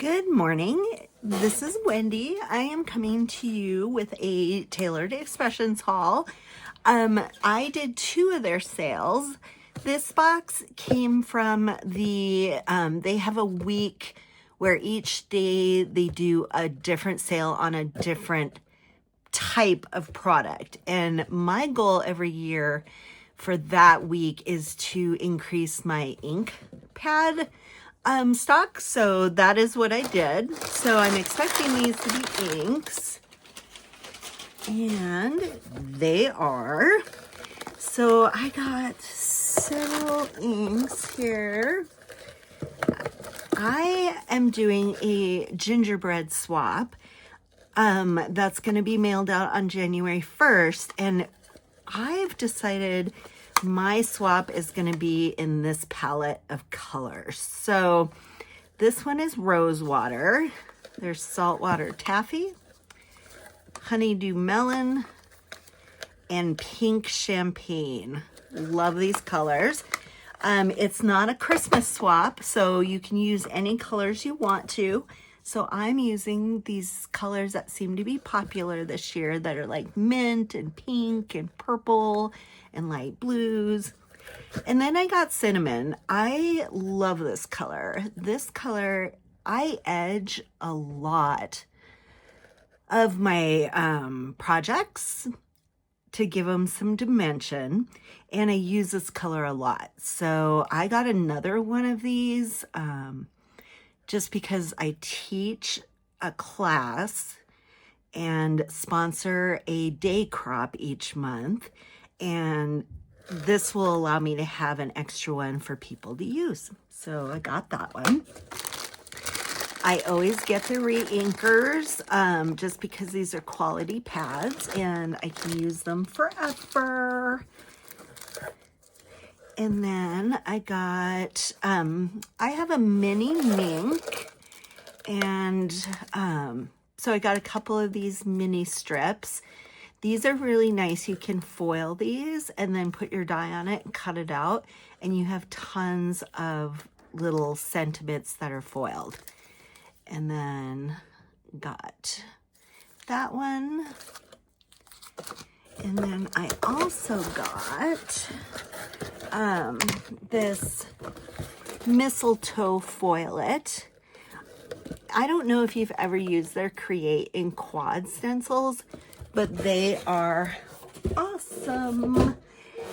Good morning. This is Wendy. I am coming to you with a Tailored Expressions haul. I did two of their sales. This box came from they have a week where each day they do a different sale on a different type of product. And my goal every year for that week is to increase my ink pad stock. So that is what I did. So I'm expecting these to be inks. And they are. So I got several inks here. I am doing a gingerbread swap. That's going to be mailed out on January 1st. And I've decided my swap is going to be in this palette of colors. So this one is rose water. There's saltwater taffy, honeydew melon, and pink champagne. Love these colors. It's not a Christmas swap, so you can use any colors you want to. So I'm using these colors that seem to be popular this year that are like mint and pink and purple and light blues. And then I got cinnamon. I love this color. This color, I edge a lot of my projects to give them some dimension, and I use this color a lot. So I got another one of these just because I teach a class and sponsor a day crop each month, and this will allow me to have an extra one for people to use. So I got that one. I always get the re-inkers just because these are quality pads and I can use them forever. And then I got, I have a mini mink, and so I got a couple of these mini strips. These are really nice. You can foil these and then put your die on it and cut it out, and you have tons of little sentiments that are foiled. And then got that one. And then I also got this mistletoe foilet. I don't know if you've ever used their Create in Quad stencils, but they are awesome.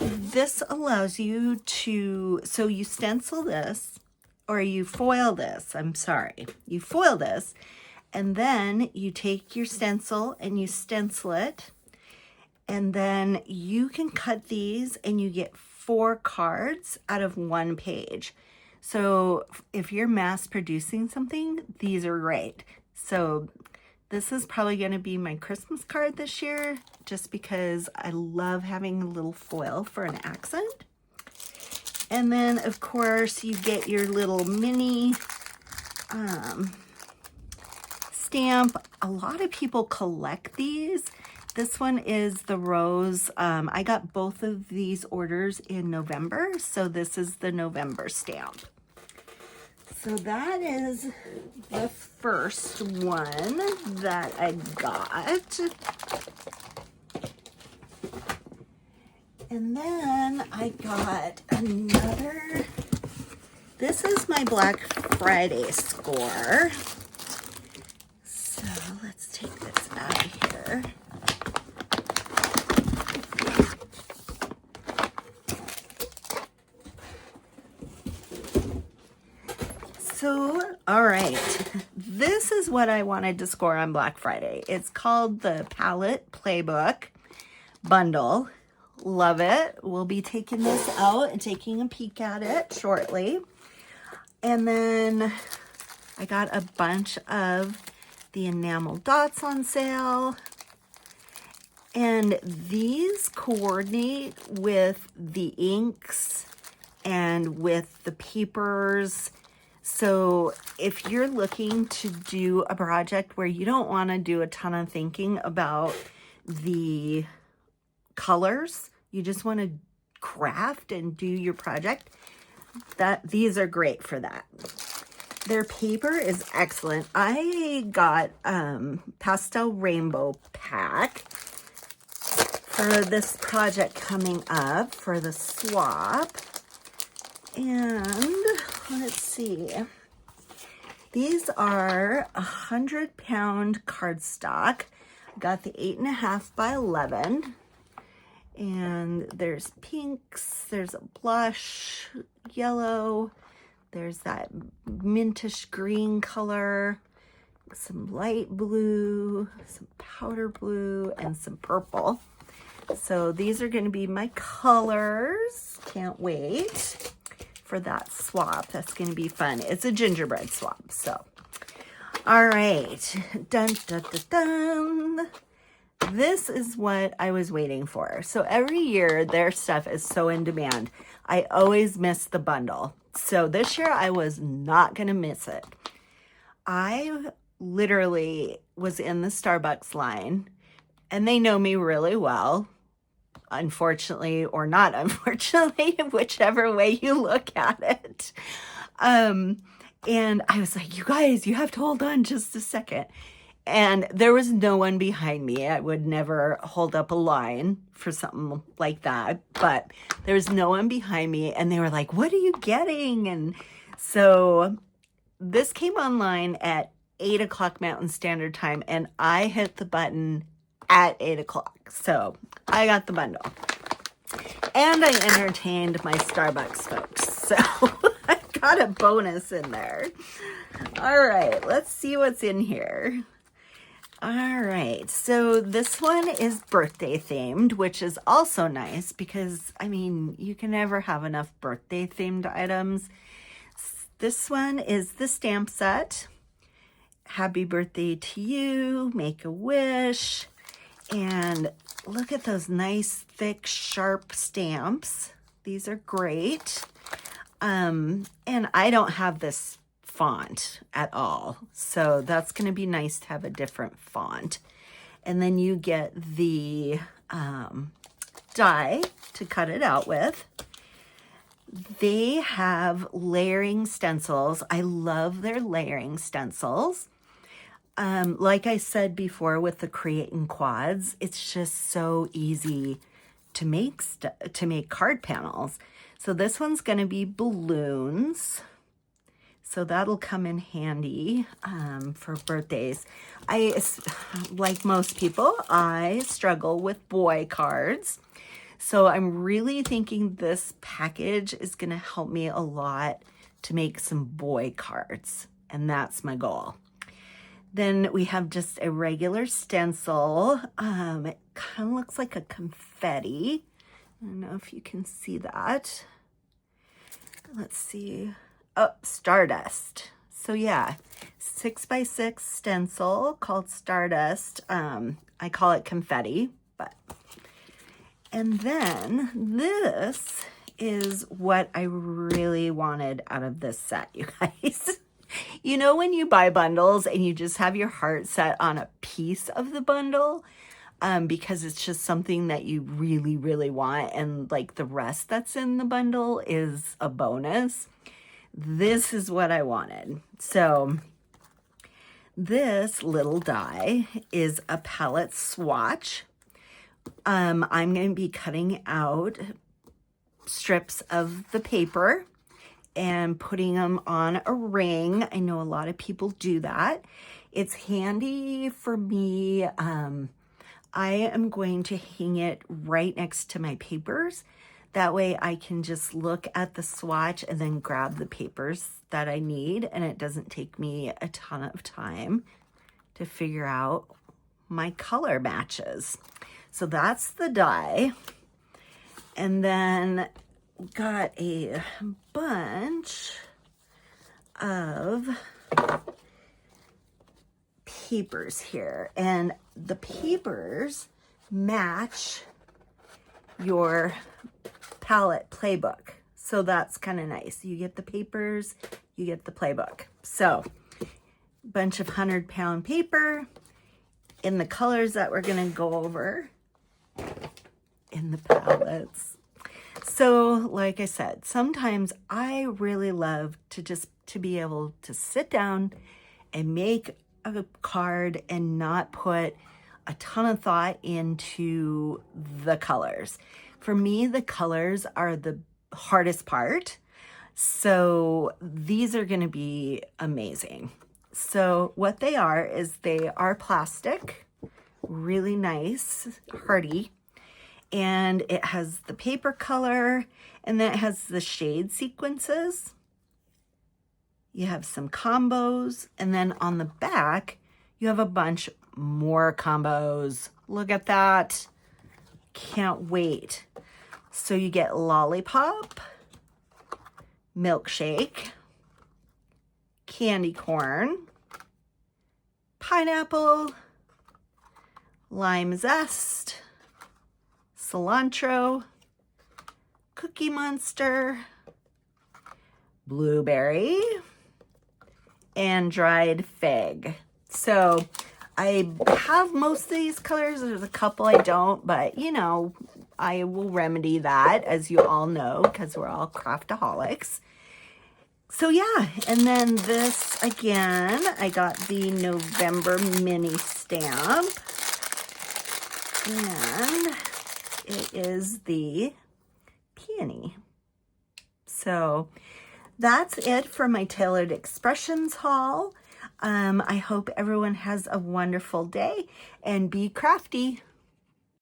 This allows you to, so you stencil this, or you foil this, you foil this, and then you take your stencil and you stencil it, and then you can cut these and you get 4 cards out of 1 page. So if you're mass producing something, these are great. So this is probably going to be my Christmas card this year, just because I love having a little foil for an accent. And then, of course, you get your little mini stamp. A lot of people collect these. This one is the rose. I got both of these orders in November, so this is the November stamp. So that is the first one that I got. And then I got another, this is my Black Friday score. So let's take this out of here. So, all right, this is what I wanted to score on Black Friday. It's called the Palette Playbook Bundle. Love it. We'll be taking this out and taking a peek at it shortly. And then I got a bunch of the enamel dots on sale. And these coordinate with the inks and with the papers. So if you're looking to do a project where you don't want to do a ton of thinking about the colors, you just want to craft and do your project, these are great for that. Their paper is excellent. I got Pastel Rainbow Pack for this project coming up for the swap. And let's see. These are 100-pound cardstock. I got the 8.5 by 11. And there's pinks, there's a blush, yellow, there's that mintish green color, some light blue, some powder blue, and some purple. So these are going to be my colors. Can't wait for that swap. That's going to be fun. It's a gingerbread swap. So, all right. Dun, dun, dun, dun. This is what I was waiting for. So every year their stuff is so in demand. I always miss the bundle. So this year I was not going to miss it. I literally was in the Starbucks line and they know me really well. Unfortunately or not unfortunately, whichever way you look at it. And I was like, you guys, you have to hold on just a second. And there was no one behind me. I would never hold up a line for something like that. But there was no one behind me. And they were like, what are you getting? And so this came online at 8 o'clock Mountain Standard Time. And I hit the button at 8 o'clock. So I got the bundle. And I entertained my Starbucks folks. So I got a bonus in there. All right, let's see what's in here. All right, so this one is birthday themed, which is also nice because, I mean, you can never have enough birthday themed items. This one is the stamp set. Happy birthday to you, make a wish, and look at those nice, thick, sharp stamps. These are great. And I don't have this font at all, so that's going to be nice to have a different font. And then you get the die to cut it out with. They have layering stencils. I love their layering stencils. Like I said before with the Creating Quads, it's just so easy to make card panels. So this one's going to be balloons. So that'll come in handy for birthdays. Like most people, I struggle with boy cards. So I'm really thinking this package is going to help me a lot to make some boy cards. And that's my goal. Then we have just a regular stencil. It kind of looks like a confetti. I don't know if you can see that. Let's see. Oh, Stardust. So yeah, 6x6 stencil called Stardust. I call it confetti, but. And then this is what I really wanted out of this set, you guys. You know when you buy bundles and you just have your heart set on a piece of the bundle because it's just something that you really, really want, and like the rest that's in the bundle is a bonus. This is what I wanted. So this little die is a palette swatch. I'm going to be cutting out strips of the paper and putting them on a ring. I know a lot of people do that. It's handy for me. I am going to hang it right next to my papers. That way I can just look at the swatch and then grab the papers that I need, and it doesn't take me a ton of time to figure out my color matches. So that's the die. And then got a bunch of papers here, and the papers match your palette playbook. So that's kind of nice. You get the papers, you get the playbook. So bunch of 100-pound paper in the colors that we're going to go over in the palettes. So, like I said, sometimes I really love to be able to sit down and make a card and not put a ton of thought into the colors. For me, the colors are the hardest part. So these are going to be amazing. So what they are is they are plastic, really nice, hardy, and it has the paper color, and then it has the shade sequences. You have some combos, and then on the back, you have a bunch more combos. Look at that. Can't wait. So you get lollipop, milkshake, candy corn, pineapple, lime zest, cilantro, Cookie Monster, blueberry, and dried fig. So I have most of these colors. There's a couple I don't, but you know, I will remedy that, as you all know, because we're all craftaholics. So yeah, and then this again, I got the November mini stamp, and it is the peony. So that's it for my Tailored Expressions haul. I hope everyone has a wonderful day and be crafty.